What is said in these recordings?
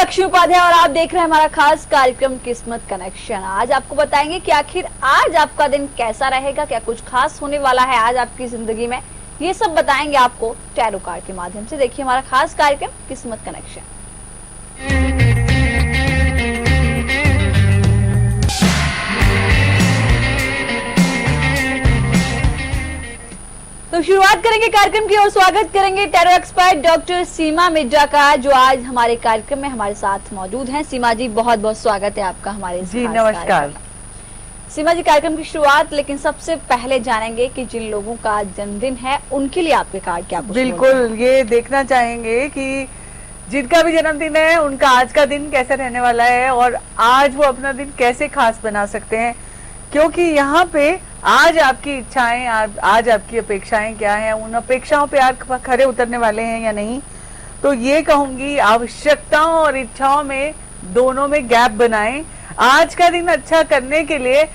लक्ष्मी उपाध्याय और आप देख रहे हैं हमारा खास कार्यक्रम किस्मत कनेक्शन। आज आपको बताएंगे कि आखिर आज आपका दिन कैसा रहेगा, क्या कुछ खास होने वाला है आज आपकी जिंदगी में, ये सब बताएंगे आपको टैरो कार्ड के माध्यम से। देखिए हमारा खास कार्यक्रम किस्मत कनेक्शन। तो शुरुआत करेंगे कार्यक्रम की और स्वागत करेंगे टैरो एक्सपर्ट डॉक्टर सीमा मिर्जा का, जो आज हमारे कार्यक्रम में हमारे साथ मौजूद हैं। सीमा जी, बहुत बहुत स्वागत है आपका हमारे जी। नमस्कार सीमा जी। कार्यक्रम की शुरुआत लेकिन सबसे पहले जानेंगे कि जिन लोगों का जन्मदिन है उनके लिए आपके कार्ड क्या कुछ बिल्कुल ये देखना चाहेंगे कि जिनका भी जन्मदिन है उनका आज का दिन कैसा रहने वाला है और आज वो अपना दिन कैसे खास बना सकते हैं, क्योंकि यहाँ पे आज आपकी इच्छाएं, आज आपकी अपेक्षाएं क्या हैं, उन अपेक्षाओं पे आप खरे उतरने वाले हैं या नहीं। तो ये कहूंगी आवश्यकताओं और इच्छाओं में दोनों में गैप बनाएं। आज का दिन अच्छा करने के लिए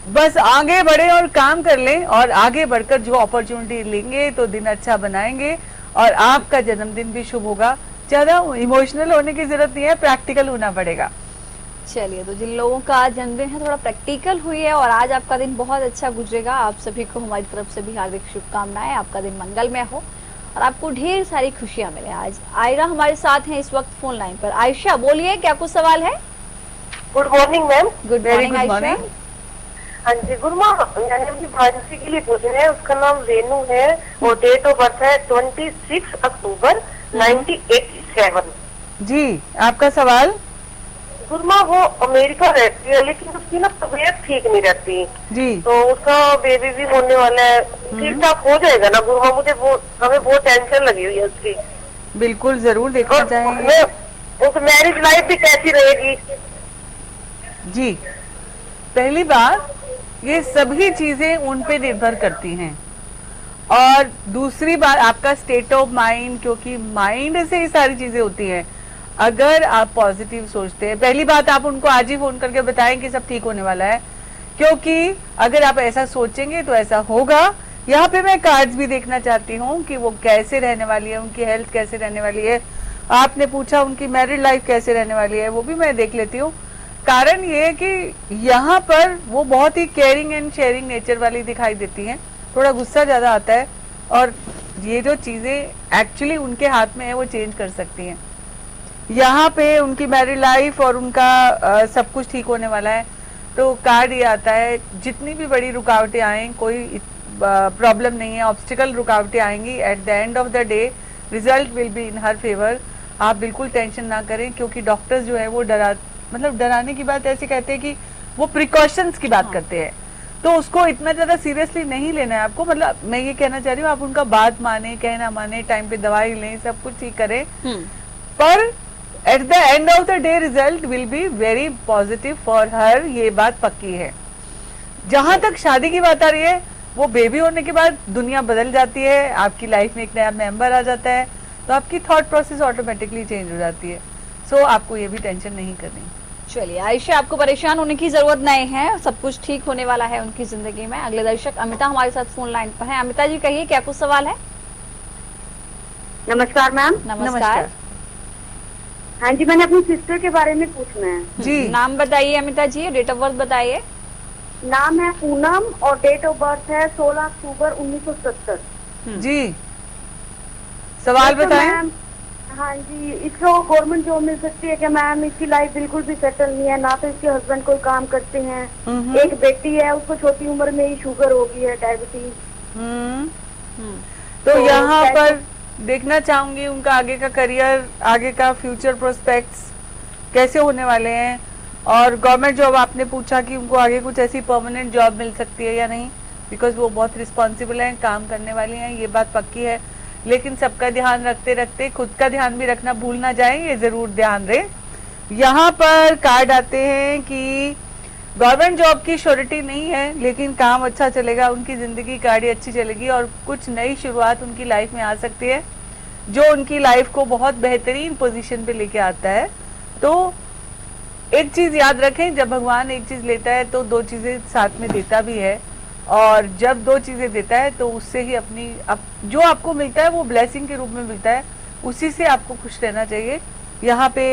बस आगे बढ़े और काम कर लें, और आगे बढ़कर जो अपॉर्चुनिटी लेंगे तो दिन अच्छा बनाएंगे और आपका जन्मदिन भी शुभ होगा। ज्यादा इमोशनल होने की जरूरत नहीं है, प्रैक्टिकल होना पड़ेगा। चलिए, तो जिन लोगों का जन्मदिन है थोड़ा प्रैक्टिकल हुई है और आज आपका दिन बहुत अच्छा गुजरेगा। आप सभी को हमारी तरफ से भी हार्दिक शुभकामनाएं। आपका दिन मंगलमय हो और आपको ढेर सारी खुशियां मिले। आज आयरा हमारे साथ हैं इस वक्त फोन लाइन पर। आयशा बोलिए, क्या कुछ सवाल है? Good morning ma'am. Good morning Ayesha. हाँ जी गुरुमा, मैंने अपनी भांजी के लिए पूछना है। उसका नाम रेनू है और डेट ऑफ बर्थ है 26 अक्टूबर 1987। जी, आपका सवाल? गुरुमा वो अमेरिका रहती है लेकिन उसकी ना तबीयत ठीक नहीं रहती जी, तो उसका बेबी भी होने वाला है। ठीक ठाक हो जाएगा ना गुरुमा? हमें बहुत टेंशन लगी हुई है उसकी। बिल्कुल जरूर देखना चाहेंगे। उस मैरिज लाइफ भी कैसी रहेगी? जी, पहली बात, ये सभी चीजें उन पे निर्भर करती हैं। और दूसरी बात आपका स्टेट ऑफ माइंड, क्योंकि माइंड से ही सारी चीजें होती हैं। अगर आप पॉजिटिव सोचते हैं, पहली बात आप उनको आज ही फोन करके बताएं कि सब ठीक होने वाला है, क्योंकि अगर आप ऐसा सोचेंगे तो ऐसा होगा। यहाँ पे मैं कार्ड्स भी देखना चाहती हूँ कि वो कैसे रहने वाली है, उनकी हेल्थ कैसे रहने वाली है। आपने पूछा उनकी मैरिड लाइफ कैसे रहने वाली है, वो भी मैं देख लेती हूँ। कारण ये है कि यहाँ पर वो बहुत ही केयरिंग एंड शेयरिंग नेचर वाली दिखाई देती हैं। थोड़ा गुस्सा ज्यादा आता है और ये जो चीजें एक्चुअली उनके हाथ में है वो चेंज कर सकती हैं। यहाँ पे उनकी मैरिड लाइफ और उनका सब कुछ ठीक होने वाला है। तो कार्ड ये आता है, जितनी भी बड़ी रुकावटें आए, कोई प्रॉब्लम नहीं है, ऑब्स्टिकल रुकावटें आएंगी, at the end of the day result will be in her favour. आप बिल्कुल टेंशन ना करें, क्योंकि डॉक्टर्स जो है वो डराने की बात ऐसे कहते हैं कि वो प्रिकॉशंस की बात करते हैं, तो उसको इतना ज्यादा सीरियसली नहीं लेना है आपको। मतलब मैं ये कहना चाह रही हूँ, आप उनका बात माने, कहना माने, टाइम पे दवाई लें, सब कुछ ठीक करें, पर at the end of the day result will be very positive for her, ये बात पक्की है। जहां तक शादी की बात आ रही है, वो बेबी होने के बाद दुनिया बदल जाती है, आपकी लाइफ में एक नया मेंबर आ जाता है, तो आपकी थॉट प्रोसेस ऑटोमेटिकली चेंज हो जाती है। सो आपको ये भी टेंशन नहीं करनी। चलिए आयशा, आपको परेशान होने की जरूरत नहीं है, सब कुछ ठीक होने वाला है उनकी जिंदगी में। अगले दर्शक अमिता हमारे साथ फोन लाइन पर है। अमिता जी कहिए, क्या कुछ सवाल है? नमस्कार मैम। नमस्कार। हाँ जी, मैंने अपनी सिस्टर के बारे में पूछना है जी। नाम बताइए अमिता जी, डेट ऑफ बर्थ बताइए। नाम है पूनम और डेट ऑफ बर्थ है 16 अक्टूबर 1970। जी, सवाल बताएं। हाँ जी, इसको गवर्नमेंट जॉब मिल सकती है क्या मैम? इसकी लाइफ बिल्कुल भी सेटल नहीं है, ना तो इसके हस्बैंड कोई काम करते हैं। एक बेटी है, उसको छोटी उम्र में ही शुगर हो गई है, डायबिटीज। तो यहाँ पर देखना चाहूंगी उनका आगे का करियर, आगे का फ्यूचर प्रोस्पेक्ट्स कैसे होने वाले हैं। और गवर्नमेंट जॉब आपने पूछा कि उनको आगे कुछ ऐसी परमानेंट जॉब मिल सकती है या नहीं, बिकॉज वो बहुत रिस्पॉन्सिबल हैं, काम करने वाली हैं, ये बात पक्की है। लेकिन सबका ध्यान रखते रखते खुद का ध्यान भी रखना भूल ना जाए, ये जरूर ध्यान रहे। यहाँ पर कार्ड आते हैं कि गवर्नमेंट जॉब की श्योरिटी नहीं है, लेकिन काम अच्छा चलेगा, उनकी जिंदगी गाड़ी अच्छी चलेगी और कुछ नई शुरुआत उनकी लाइफ में आ सकती है, जो उनकी लाइफ को बहुत बेहतरीन पोजीशन पे लेके आता है। तो एक चीज याद रखें, जब भगवान एक चीज लेता है तो दो चीजें साथ में देता भी है, और जब दो चीजें देता है तो उससे ही जो आपको मिलता है वो ब्लेसिंग के रूप में मिलता है, उसी से आपको खुश रहना चाहिए। यहाँ पे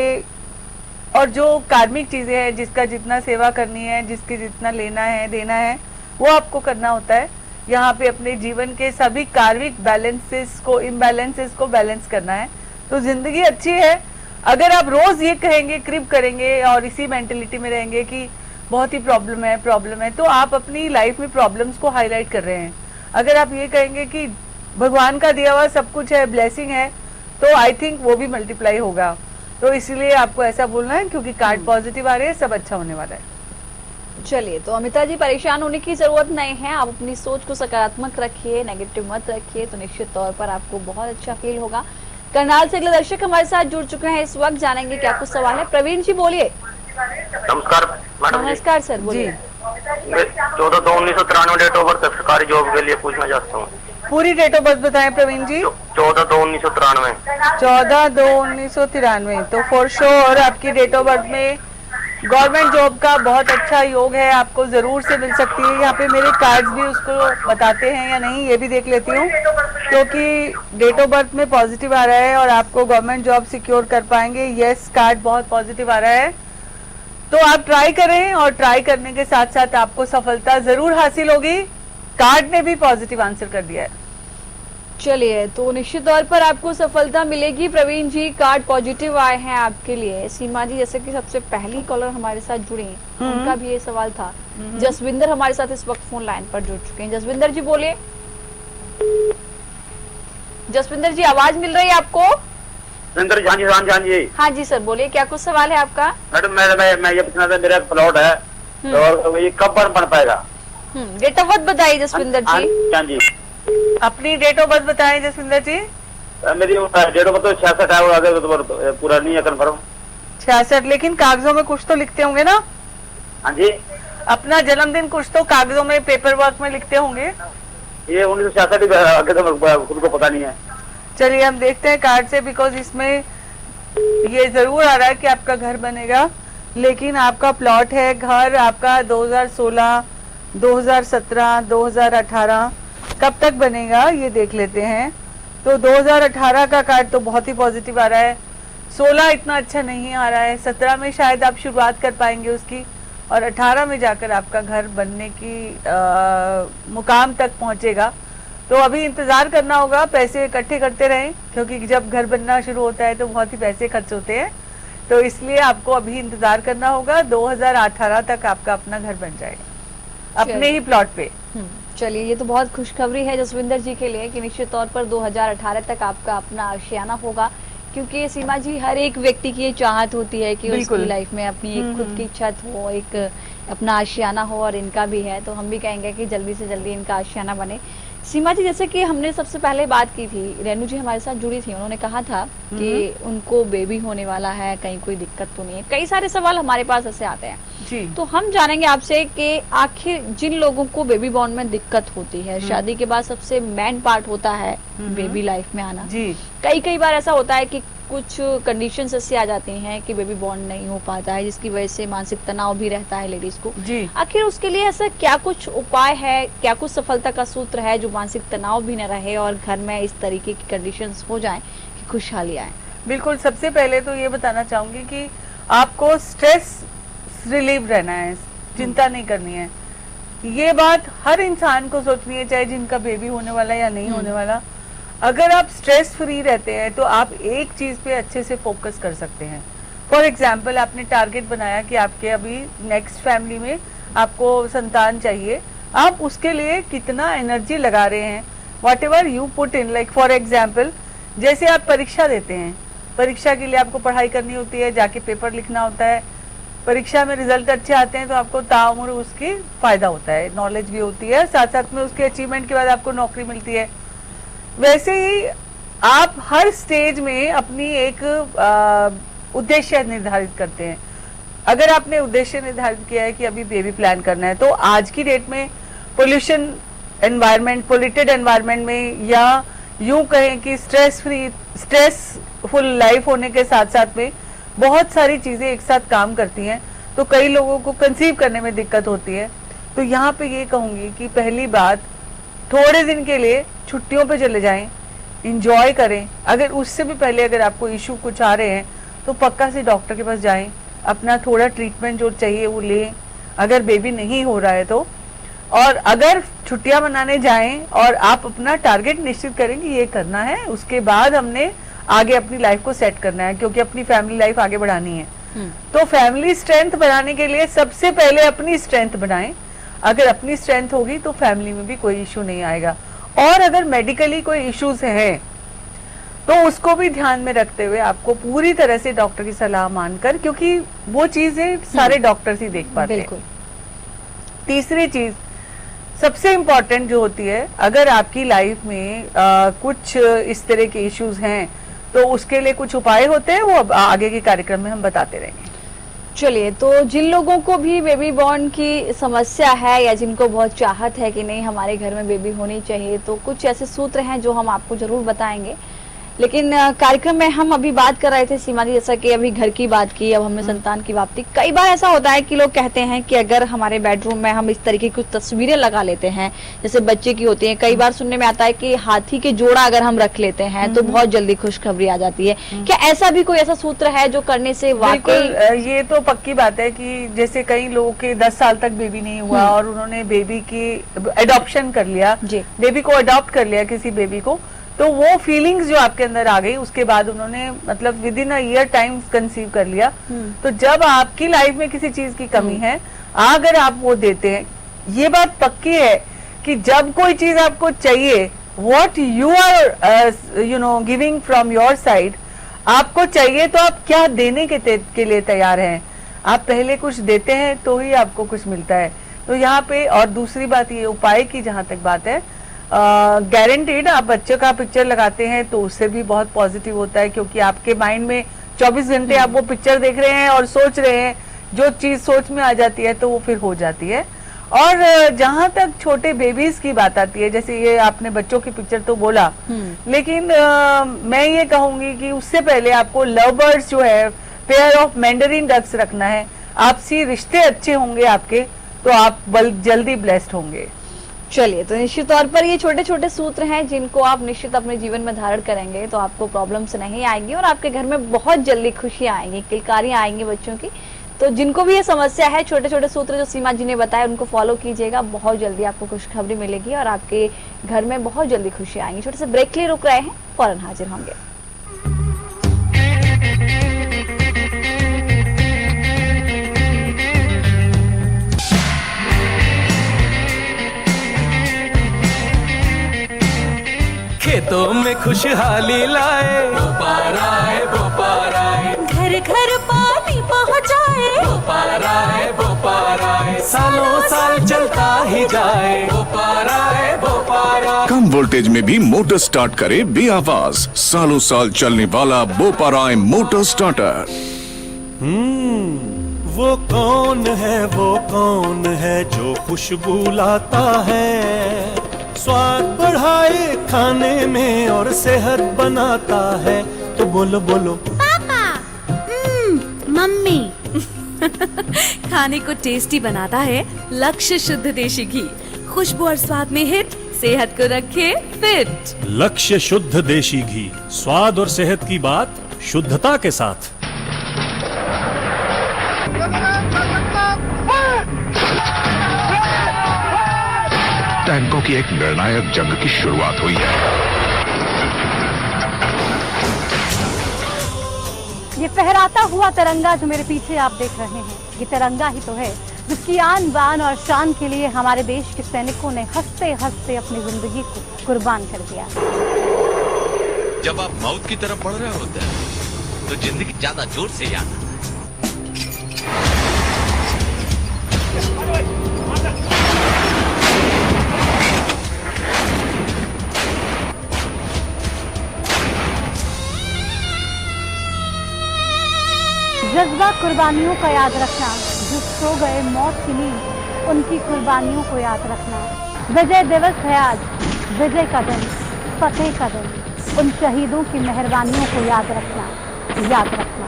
और जो कार्मिक चीजें हैं, जिसका जितना सेवा करनी है, जिसके जितना लेना है देना है, वो आपको करना होता है। यहाँ पे अपने जीवन के सभी कार्मिक बैलेंसेस को, इम्बैलेंसेस को बैलेंस करना है। तो जिंदगी अच्छी है। अगर आप रोज ये कहेंगे, क्रिप करेंगे और इसी मेंटेलिटी में रहेंगे कि बहुत ही प्रॉब्लम है, तो आप अपनी लाइफ में प्रॉब्लम्स को हाईलाइट कर रहे हैं। अगर आप ये कहेंगे कि भगवान का दिया हुआ सब कुछ है, ब्लेसिंग है, तो आई थिंक वो भी मल्टीप्लाई होगा। तो इसीलिए आपको ऐसा बोलना है, क्योंकि कार्ड पॉजिटिव आ रहे हैं, सब अच्छा होने वाला है। चलिए, तो अमिता जी परेशान होने की जरूरत नहीं है। आप अपनी सोच को सकारात्मक रखिए, नेगेटिव मत रखिए, तो निश्चित तौर पर आपको बहुत अच्छा फील होगा। करनाल से अगले दर्शक हमारे साथ जुड़ चुके हैं इस वक्त, जानेंगे क्या कुछ सवाल है। प्रवीण जी बोलिए। नमस्कार मैडम जी। नमस्कार सर, बोलिए। मैं 14/2/1993 डेट ऑफ बर्थ सरकारी जॉब के लिए पूछना चाहता हूँ। पूरी डेट ऑफ बर्थ बताएं प्रवीण जी। 14/2/1993। 14/2/1993। तो फॉर श्योर आपकी डेट ऑफ बर्थ में गवर्नमेंट जॉब का बहुत अच्छा योग है, आपको जरूर से मिल सकती है। यहाँ पे मेरे कार्ड्स भी उसको बताते हैं या नहीं, ये भी देख लेती हूँ, क्योंकि डेट ऑफ बर्थ में पॉजिटिव आ रहा है और आपको गवर्नमेंट जॉब सिक्योर कर पाएंगे। यस, कार्ड बहुत पॉजिटिव आ रहा है, तो आप ट्राई करें और ट्राई करने के साथ साथ आपको सफलता जरूर हासिल होगी। कार्ड ने भी पॉजिटिव आंसर कर दिया है। चलिए, तो निश्चित तौर पर आपको सफलता मिलेगी। प्रवीण जी, कार्ड पॉजिटिव आए हैं आपके लिए। सीमा जी, जैसे कि सबसे पहली कॉलर हमारे साथ जुड़ी हैं, उनका भी ये सवाल था। जसविंदर हमारे साथ इस वक्त फोन लाइन पर जुड़ चुके हैं। जसविंदर जी बोलिए। जसविंदर जी, आवाज मिल रही है आपको? हाँ जी सर, बोलिए, क्या कुछ सवाल है आपका? मैडम मैं ये पूछना था, मेरा प्लॉट है और ये कब बन पाएगा? डेट ऑफ बर्थ बताइए जसविंदर जी। हाँ जी, अपनी डेट ऑफ बर्थ बताएं जसविंदर जी। मेरी डेट ऑफ बर्थ 66 है, आगे तो पूरा नहीं है कंफर्म। 66, लेकिन कागजों में कुछ तो लिखते होंगे ना? हाँ जी, अपना जन्मदिन कुछ तो कागजों में, पेपर वर्क में लिखते होंगे। ये 1966 आगे तो खुद को पता नहीं है। चलिए हम देखते हैं कार्ड से, बिकॉज इसमें ये जरूर आ रहा है कि आपका घर बनेगा, लेकिन आपका प्लॉट है। घर आपका 2016, 2017, 2018 कब तक बनेगा ये देख लेते हैं। तो 2018 का कार्ड तो बहुत ही पॉजिटिव आ रहा है। 16 इतना अच्छा नहीं आ रहा है। 17 में शायद आप शुरुआत कर पाएंगे उसकी, और 18 में जाकर आपका घर बनने की मुकाम तक पहुंचेगा। तो अभी इंतजार करना होगा, पैसे इकट्ठे करते रहें, क्योंकि जब घर बनना शुरू होता है तो बहुत ही पैसे खर्च होते हैं। तो इसलिए आपको अभी इंतजार करना होगा। 2018 तक आपका अपना घर बन जाएगा अपने ही प्लॉट पे। चलिए, ये तो बहुत खुशखबरी है जसविंदर जी के लिए कि निश्चित तौर पर 2018 तक आपका अपना आशियाना होगा, क्योंकि सीमा जी, हर एक व्यक्ति की ये चाहत होती है कि उसकी लाइफ में अपनी एक खुद की छत हो, एक अपना आशियाना हो, और इनका भी है। तो हम भी कहेंगे कि जल्दी से जल्दी इनका आशियाना बने। सीमा जी, जैसे कि हमने सबसे पहले बात की थी, रेनू जी हमारे साथ जुड़ी थी, उन्होंने कहा था कि उनको बेबी होने वाला है, कहीं कोई दिक्कत तो नहीं है। कई सारे सवाल हमारे पास ऐसे आते हैं जी। तो हम जानेंगे आपसे कि आखिर जिन लोगों को बेबी बॉर्न में दिक्कत होती है, शादी के बाद सबसे मेन पार्ट होता है बेबी लाइफ में आना जी। कई बार ऐसा होता है कि कुछ कंडीशंस ऐसी आ जाती हैं कि बेबी बॉर्न नहीं हो पाता है, जिसकी वजह से मानसिक तनाव भी रहता है लेडीज को जी। आखिर उसके लिए ऐसा क्या कुछ उपाय है, क्या कुछ सफलता का सूत्र है जो मानसिक तनाव भी न रहे और घर में इस तरीके की कंडीशंस हो जाएं कि खुशहाली आए? बिल्कुल, सबसे पहले तो ये बताना चाहूंगी कि आपको स्ट्रेस रिलीव रहना है, चिंता नहीं करनी है। ये बात हर इंसान को सोचनी है, चाहे जिनका बेबी होने वाला या नहीं होने वाला। अगर आप स्ट्रेस फ्री रहते हैं तो आप एक चीज पे अच्छे से फोकस कर सकते हैं। फॉर एग्जाम्पल, आपने टारगेट बनाया कि आपके अभी नेक्स्ट फैमिली में आपको संतान चाहिए, आप उसके लिए कितना एनर्जी लगा रहे हैं, what ever you put in. Like for example, जैसे आप परीक्षा देते हैं, परीक्षा के लिए आपको पढ़ाई करनी होती है, जाके पेपर लिखना होता है, परीक्षा में रिजल्ट अच्छे आते हैं तो आपको ताउम्र उसकी फायदा होता है, नॉलेज भी होती है, साथ साथ में उसके अचीवमेंट के बाद आपको नौकरी मिलती है। वैसे ही आप हर स्टेज में अपनी एक उद्देश्य निर्धारित करते हैं। अगर आपने उद्देश्य निर्धारित किया है कि अभी बेबी प्लान करना है, तो आज की डेट में पोल्यूशन एनवायरनमेंट, पोल्यूटेड एनवायरनमेंट में, या यूं कहें कि स्ट्रेसफुल लाइफ होने के साथ साथ में बहुत सारी चीजें एक साथ काम करती हैं, तो कई लोगों को कंसीव करने में दिक्कत होती है। तो यहाँ पे ये कहूंगी कि पहली बात, थोड़े दिन के लिए छुट्टियों पे चले जाएं, इंजॉय करें। अगर उससे भी पहले अगर आपको इशू कुछ आ रहे हैं तो पक्का से डॉक्टर के पास जाएं, अपना थोड़ा ट्रीटमेंट जो चाहिए वो लें अगर बेबी नहीं हो रहा है तो। और अगर छुट्टियां मनाने जाएं और आप अपना टारगेट निश्चित करें कि ये करना है, उसके बाद हमने आगे अपनी लाइफ को सेट करना है, क्योंकि अपनी फैमिली लाइफ आगे बढ़ानी है। तो फैमिली स्ट्रेंथ बढ़ाने के लिए सबसे पहले अपनी स्ट्रेंथ बढ़ाएं। अगर अपनी स्ट्रेंथ होगी तो फैमिली में भी कोई इशू नहीं आएगा। और अगर मेडिकली कोई इश्यूज है तो उसको भी ध्यान में रखते हुए आपको पूरी तरह से डॉक्टर की सलाह मानकर, क्योंकि वो चीजें सारे डॉक्टर्स ही देख पाते हैं। तीसरी चीज सबसे इम्पोर्टेंट जो होती है, अगर आपकी लाइफ में कुछ इस तरह के इश्यूज हैं तो उसके लिए कुछ उपाय होते हैं, वो अब आगे के कार्यक्रम में हम बताते रहेंगे। चलिए, तो जिन लोगों को भी बेबी बॉर्न की समस्या है या जिनको बहुत चाहत है कि नहीं हमारे घर में बेबी होनी चाहिए, तो कुछ ऐसे सूत्र हैं जो हम आपको जरूर बताएंगे। लेकिन कार्यक्रम में हम अभी बात कर रहे थे सीमा जी, जैसा कि अभी घर की बात की, अब हमने संतान की बात की। कई बार ऐसा होता है कि लोग कहते हैं कि अगर हमारे बेडरूम में हम इस तरीके की कुछ तस्वीरें लगा लेते हैं जैसे बच्चे की होती हैं, कई बार सुनने में आता है कि हाथी के जोड़ा अगर हम रख लेते हैं तो बहुत जल्दी खुशखबरी आ जाती है। क्या ऐसा भी कोई ऐसा सूत्र है जो करने से वाकई? ये तो पक्की बात है कि जैसे कई लोगों के 10 साल तक बेबी नहीं हुआ और उन्होंने बेबी की अडॉप्शन कर लिया, बेबी को अडॉप्ट कर लिया किसी बेबी को, तो वो फीलिंग्स जो आपके अंदर आ गई उसके बाद उन्होंने मतलब with in a year time conceive कर लिया। तो जब आपकी लाइफ में किसी चीज की कमी है, अगर आप वो देते हैं, ये बात पक्की है कि जब कोई चीज आपको चाहिए, what you are giving from your side, आपको चाहिए तो आप क्या देने के लिए तैयार हैं। आप पहले कुछ देते हैं तो ही आपको कुछ मिलता है। तो यहाँ पे और दूसरी बात ये उपाय की जहां तक बात है, गारंटीड आप बच्चे का पिक्चर लगाते हैं तो उससे भी बहुत पॉजिटिव होता है, क्योंकि आपके माइंड में 24 घंटे आप वो पिक्चर देख रहे हैं और सोच रहे हैं, जो चीज सोच में आ जाती है तो वो फिर हो जाती है। और जहां तक छोटे बेबीज की बात आती है, जैसे ये आपने बच्चों की पिक्चर तो बोला, लेकिन मैं ये कहूंगी कि उससे पहले आपको लव बर्ड्स जो है, पेयर ऑफ मैंडरिन डक्स रखना है। आपसी रिश्ते अच्छे होंगे आपके तो आप जल्दी ब्लेस्ड होंगे। चलिए, तो निश्चित तौर पर ये छोटे छोटे सूत्र हैं जिनको आप निश्चित अपने जीवन में धारण करेंगे तो आपको प्रॉब्लम्स नहीं आएंगी और आपके घर में बहुत जल्दी खुशियां आएंगी, किलकारियां आएंगी बच्चों की। तो जिनको भी ये समस्या है, छोटे छोटे सूत्र जो सीमा जी ने बताए उनको फॉलो कीजिएगा, बहुत जल्दी आपको खुशखबरी मिलेगी और आपके घर में बहुत जल्दी खुशियां आएंगी। छोटे से ब्रेक के लिए रुक रहे हैं, फौरन हाजिर होंगे। खेतों में खुशहाली लाए, बोपाराए घर घर पानी पहुँचाए, बोपाराए सालों साल चलता ही जाए, बोपाराए। कम वोल्टेज में भी मोटर स्टार्ट करे बेआवाज, सालों साल चलने वाला बोपाराए मोटर स्टार्टर। वो कौन है जो खुशबू लाता है, स्वाद बढ़ाए खाने में और सेहत बनाता है। तो बोलो बोलो पापा, मम्मी। खाने को टेस्टी बनाता है लक्ष्य शुद्ध देशी घी, खुशबू और स्वाद में हिट, सेहत को रखे फिट। लक्ष्य शुद्ध देशी घी, स्वाद और सेहत की बात शुद्धता के साथ। टैंकों की एक निर्णायक जंग की शुरुआत हुई है। ये फहराता हुआ तिरंगा जो मेरे पीछे आप देख रहे हैं, ये तिरंगा ही तो है जिसकी आन बान और शान के लिए हमारे देश के सैनिकों ने हंसते हंसते अपनी जिंदगी को कुर्बान कर दिया। जब आप मौत की तरफ बढ़ रहे होते हैं तो जिंदगी ज्यादा जोर से याद आता है। जज्बा कुर्बानियों का याद रखना, जो सो गए मौत की नींद, उनकी कुर्बानियों को याद रखना। विजय दिवस है आज, विजय का दिन, फतेह का दिन, उन शहीदों की मेहरबानियों को याद रखना, याद रखना।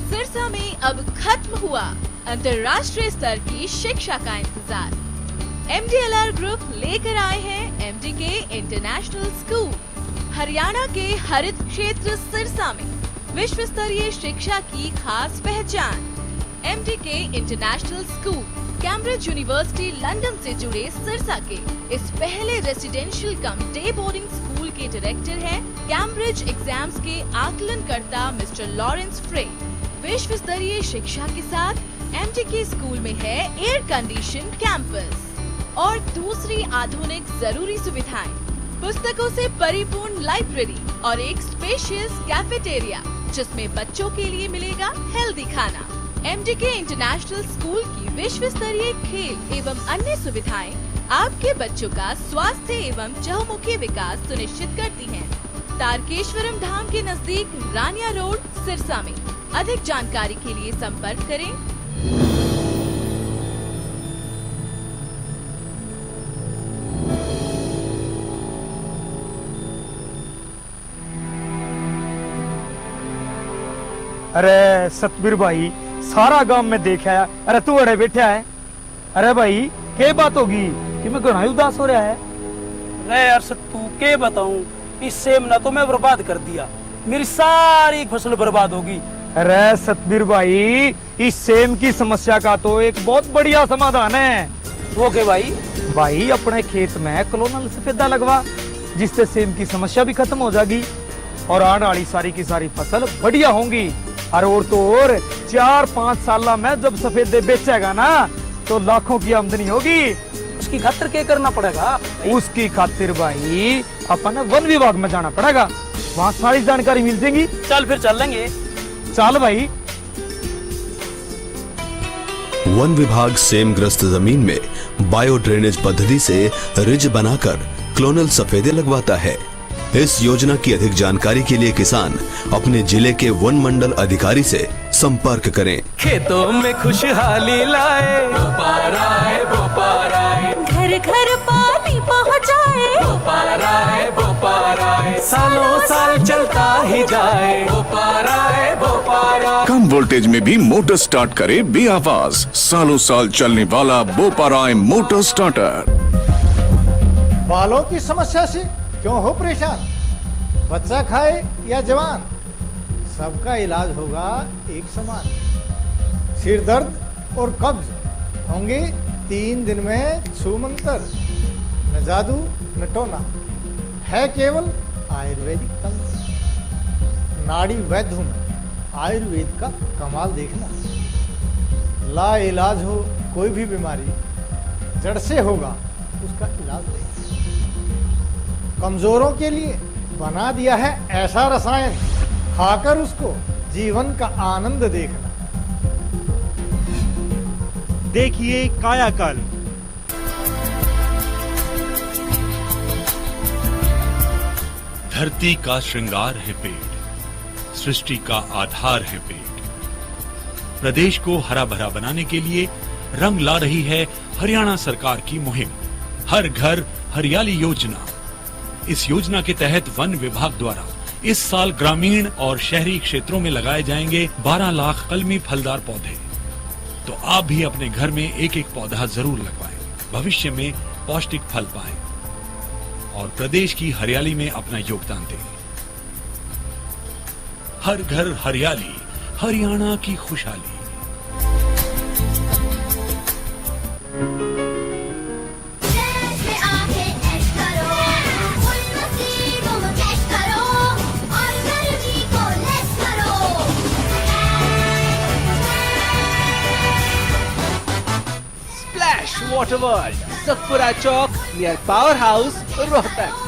सिरसा में अब खत्म हुआ अंतर्राष्ट्रीय स्तर की शिक्षा का इंतजार। MDLR ग्रुप लेकर आए हैं MDK इंटरनेशनल स्कूल। हरियाणा के हरित क्षेत्र सिरसा में विश्व स्तरीय शिक्षा की खास पहचान। MTK international school Cambridge university London से जुड़े सिरसा के इस पहले रेसिडेंशियल कम डे बोर्डिंग स्कूल के डायरेक्टर हैं कैम्ब्रिज एग्जाम्स के आकलनकर्ता मिस्टर लॉरेंस फ्रे। विश्व स्तरीय शिक्षा के साथ MTK स्कूल में है एयर कंडीशन कैंपस और दूसरी आधुनिक जरूरी सुविधाएं, पुस्तकों से परिपूर्ण लाइब्रेरी और एक स्पेशियस कैफेटेरिया जिसमें बच्चों के लिए मिलेगा हेल्दी खाना। MTK इंटरनेशनल स्कूल की विश्व स्तरीय खेल एवं अन्य सुविधाएं आपके बच्चों का स्वास्थ्य एवं चहुमुखी विकास सुनिश्चित करती हैं। तारकेश्वरम धाम के नजदीक रानिया रोड, सिरसा में। अधिक जानकारी के लिए संपर्क करें। अरे सतबीर भाई, सारा गांव में देखा है। अरे तू अड़े बैठा है। अरे भाई क्या बात होगी कि मैं घना उदास हो रहा है? अरे यार सत्तू क्या बताऊं, इस सेम ना तो मैं बर्बाद कर दिया, मेरी सारी फसल बर्बाद होगी। अरे सतबीर भाई, इस सेम की समस्या का तो एक बहुत बढ़िया समाधान है। वो के भाई? भाई अपने खेत में क्लोनल सफेदा लगवा, जिससे सेम की समस्या भी खत्म हो जाएगी और आने वाली सारी की सारी फसल बढ़िया होंगी। और तो और 4-5 साल में जब सफेदे बेचेगा ना तो लाखों की आमदनी होगी। उसकी खातिर क्या करना पड़ेगा? उसकी खातिर भाई अपन वन विभाग में जाना पड़ेगा, वहाँ सारी जानकारी मिल जाएगी। चल फिर चल लेंगे। चल भाई। वन विभाग सेम ग्रस्त जमीन में बायो ड्रेनेज पद्धति से रिज बनाकर क्लोनल सफेदे लगवाता है। इस योजना की अधिक जानकारी के लिए किसान अपने जिले के वन मंडल अधिकारी से संपर्क करें। खेतों में खुशहाली लाए, बोपाराए, घर घर पानी पहुँचाए, बोपाराए, सालों साल चलता ही जाए, बोपाराए। कम वोल्टेज में भी मोटर स्टार्ट करे बेआवाज, सालों साल चलने वाला बोपाराए मोटर स्टार्टर। बालों की समस्या से क्यों हो परेशान? बच्चा खाए या जवान, सबका इलाज होगा एक समान। सिर दर्द और कब्ज होंगे 3 दिन में छूमंतर। न जादू न टोना, है केवल आयुर्वेदिक तंत्र। नाड़ी वैद्य हूं, आयुर्वेद का कमाल देखना। ला इलाज हो कोई भी बीमारी, जड़ से होगा उसका इलाज देखना। कमजोरों के लिए बना दिया है ऐसा रसायन, खाकर उसको जीवन का आनंद देखना। देखिए कायाकल्प। धरती का श्रृंगार है पेड़, सृष्टि का आधार है पेड़। प्रदेश को हरा भरा बनाने के लिए रंग ला रही है हरियाणा सरकार की मुहिम हर घर हरियाली योजना। इस योजना के तहत वन विभाग द्वारा इस साल ग्रामीण और शहरी क्षेत्रों में लगाए जाएंगे 12 लाख कलमी फलदार पौधे। तो आप भी अपने घर में एक एक पौधा जरूर लगवाएं, भविष्य में पौष्टिक फल पाएं और प्रदेश की हरियाली में अपना योगदान दें। हर घर हरियाली, हरियाणा की खुशहाली। Water world, Satpura Chowk near power house, Rohtak.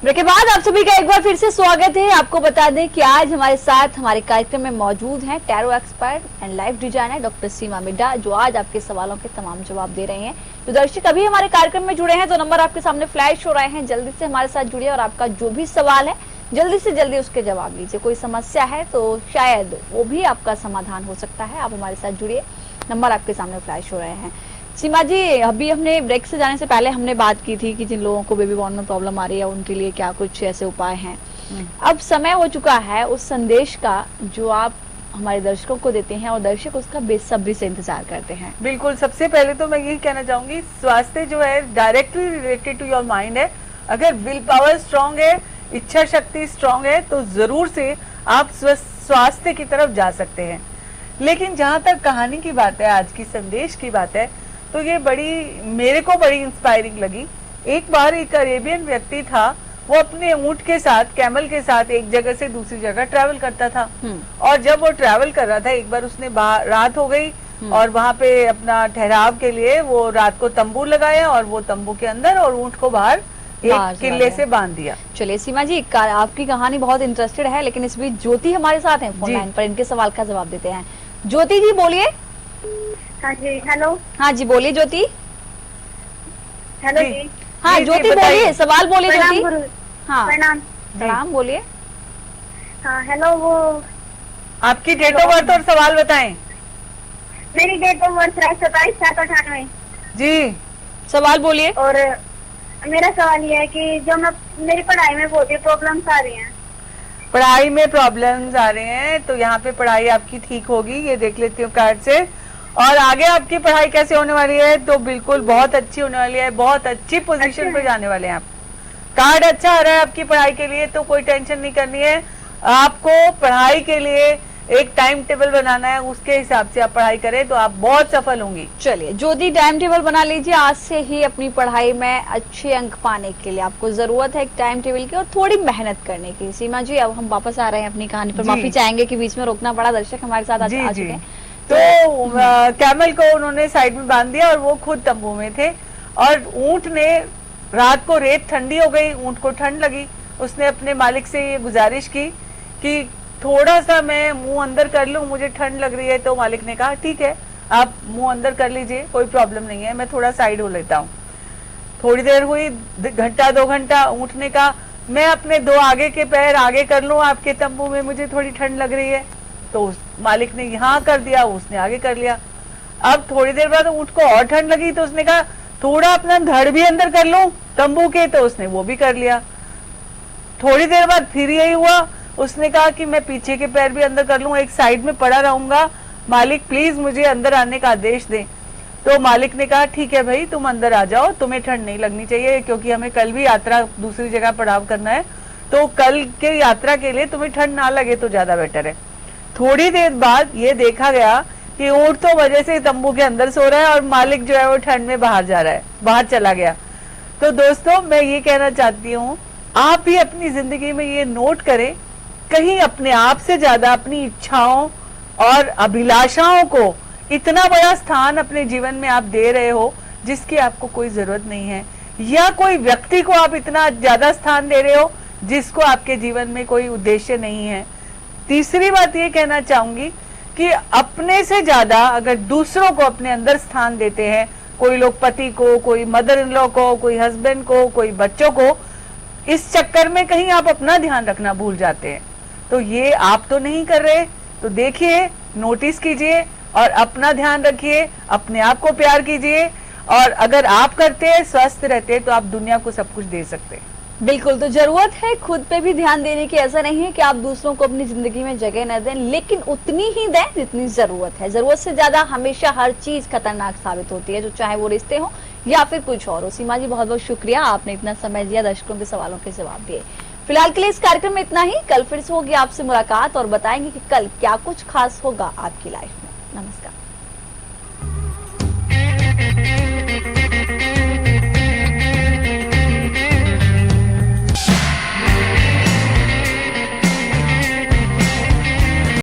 Break के बाद आप सभी का एक बार फिर से स्वागत है। आपको बता दें कि आज हमारे साथ हमारे कार्यक्रम में मौजूद हैं tarot expert and life designer doctor Seema Midda, जो आज आपके सवालों के तमाम जवाब दे रहे हैं। तो दर्शक अभी हमारे कार्यक्रम में जुड़े हैं तो नंबर आपके सामने फ्लैश हो रहे हैं, जल्दी से हमारे साथ जुड़िए और आपका जो भी सवाल है जल्दी से जल्दी उसके जवाब लीजिए। कोई समस्या है तो शायद वो भी आपका समाधान हो सकता है। आप हमारे साथ जुड़िए, नंबर आपके सामने फ्लैश हो रहे हैं। सीमा जी, अभी हमने ब्रेक से जाने से पहले हमने बात की थी कि जिन लोगों को बेबी बॉर्न में प्रॉब्लम आ रही है उनके लिए क्या कुछ ऐसे उपाय हैं। अब समय हो चुका है उस संदेश का जो आप हमारे दर्शकों को देते हैं और दर्शक उसका बेसब्री से इंतजार करते हैं? बिल्कुल, सबसे पहले तो मैं यही कहना चाहूंगी, स्वास्थ्य जो है directly related to your mind है। अगर विल पावर स्ट्रांग है, इच्छा शक्ति स्ट्रांग है, तो जरूर से आप स्वास्थ्य की तरफ जा सकते हैं। लेकिन जहां तक कहानी की बात है, आज की संदेश की बात है, तो ये मेरे को बड़ी इंस्पायरिंग लगी। एक बार एक अरेबियन व्यक्ति था, वो अपने ऊंट के साथ, कैमल के साथ एक जगह से दूसरी जगह ट्रैवल करता था। और जब वो ट्रैवल कर रहा था, एक बार उसने रात हो गई और वहां पे अपना ठहराव के लिए वो रात को तंबू लगाया और वो तंबू के अंदर और ऊंट को बाहर एक किले से बांध दिया। चलिए सीमा जी, आपकी कहानी बहुत इंटरेस्टेड है, लेकिन इस बीच ज्योति हमारे साथ हैं फोन लाइन पर, इनके सवाल का जवाब देते हैं। ज्योति जी बोलिए। हाँ जी, हेलो। हाँ जी बोलिए ज्योति। हेलो जी। हाँ ज्योति बोलिए, सवाल बोलिए ज्योति। हाँ प्रणाम बोलिए। हाँ हेलो, वो आपकी डेट ऑफ बर्थ और सवाल बताएं। मेरी डेट ऑफ बर्थ 27/7/98। जी सवाल बोलिए। और मेरा सवाल ये है कि जो मेरी पढ़ाई में बहुत ही प्रॉब्लम्स आ रही हैं। पढ़ाई में प्रॉब्लम्स आ रहे हैं, तो यहाँ पे पढ़ाई आपकी ठीक होगी, ये देख लेती हूँ कार्ड से। और आगे आपकी पढ़ाई कैसे होने वाली है? तो बिल्कुल बहुत अच्छी होने वाली है, बहुत अच्छी पोजीशन पे जाने वाले हैं आप। कार्ड अच्छा आ रहा है आपकी पढ़ाई के लिए, तो कोई टेंशन नहीं करनी है। आपको पढ़ाई के लिए एक टाइम टेबल बनाना है, उसके हिसाब से आप पढ़ाई करें तो आप बहुत सफल होंगी। चलिए ज्योति, टाइम टेबल बना लीजिए आज से ही अपनी पढ़ाई में अच्छे अंक पाने के लिए। आपको जरूरत है एक टाइम टेबल की और थोड़ी मेहनत करने की। सीमा जी, अब हम वापस आ रहे हैं अपनी कहानी पर, माफी चाहेंगे कि बीच में रोकना पड़ा, दर्शक हमारे साथ आ चुके हैं। तो कैमल को उन्होंने साइड में बांध दिया और वो खुद तंबू में थे। और ऊंट ने, रात को रेत ठंडी हो गई, ऊंट को ठंड लगी, उसने अपने मालिक से ये गुजारिश की कि थोड़ा सा मैं मुंह अंदर कर लूं, मुझे ठंड लग रही है। तो मालिक ने कहा ठीक है, आप मुंह अंदर कर लीजिए, कोई प्रॉब्लम नहीं है, मैं थोड़ा साइड हो लेता हूँ। थोड़ी देर हुई, घंटा 2 घंटा, ऊंट ने कहा मैं अपने 2 आगे के पैर आगे कर लूं आपके तंबू में, मुझे थोड़ी ठंड लग रही है। तो मालिक ने यहाँ कर दिया, उसने आगे कर लिया। अब थोड़ी देर बाद ऊंट को और ठंड लगी, तो उसने कहा थोड़ा अपना धड़ भी अंदर कर लूं तंबू के, तो उसने वो भी कर लिया। थोड़ी देर बाद फिर यही हुआ, उसने कहा कि मैं पीछे के पैर भी अंदर कर लूं, एक साइड में पड़ा रहूंगा, मालिक प्लीज मुझे अंदर आने का आदेश दें। तो मालिक ने कहा ठीक है भाई, तुम अंदर आ जाओ, तुम्हें ठंड नहीं लगनी चाहिए, क्योंकि हमें कल भी यात्रा दूसरी जगह पड़ाव करना है, तो कल के यात्रा के लिए तुम्हें ठंड ना लगे तो ज्यादा बेटर है। थोड़ी देर बाद ये देखा गया कि ऊंट तो वजह से तंबू के अंदर सो रहा है और मालिक जो है वो ठंड में बाहर जा रहा है, बाहर चला गया। तो दोस्तों, मैं ये कहना चाहती हूँ, आप भी अपनी जिंदगी में ये नोट करें, कहीं अपने आप से ज्यादा अपनी इच्छाओं और अभिलाषाओं को इतना बड़ा स्थान अपने जीवन में आप दे रहे हो जिसकी आपको कोई जरूरत नहीं है, या कोई व्यक्ति को आप इतना ज्यादा स्थान दे रहे हो जिसको आपके जीवन में कोई उद्देश्य नहीं है। तीसरी बात ये कहना चाहूंगी कि अपने से ज्यादा अगर दूसरों को अपने अंदर स्थान देते हैं, कोई लोग पति को, कोई मदर इन लॉ को, कोई हस्बैंड को, कोई बच्चों को, इस चक्कर में कहीं आप अपना ध्यान रखना भूल जाते हैं। तो ये आप तो नहीं कर रहे, तो देखिए, नोटिस कीजिए और अपना ध्यान रखिए, अपने आप को प्यार कीजिए। और अगर आप करते हैं, स्वस्थ रहते हैं, तो आप दुनिया को सब कुछ दे सकते हैं। बिल्कुल, तो जरूरत है खुद पे भी ध्यान देने की। ऐसा नहीं है कि आप दूसरों को अपनी जिंदगी में जगह न दें, लेकिन उतनी ही दें जितनी जरूरत है। जरूरत से ज्यादा हमेशा हर चीज खतरनाक साबित होती है, जो चाहे वो रिश्ते हो या फिर कुछ और हो। सीमा जी, बहुत बहुत शुक्रिया, आपने इतना समय दिया, दर्शकों के सवालों के जवाब दिए। फिलहाल के लिए इस कार्यक्रम में इतना ही। कल फिर से होगी आपसे मुलाकात और बताएंगे कि कल क्या कुछ खास होगा आपकी लाइफ में। नमस्कार।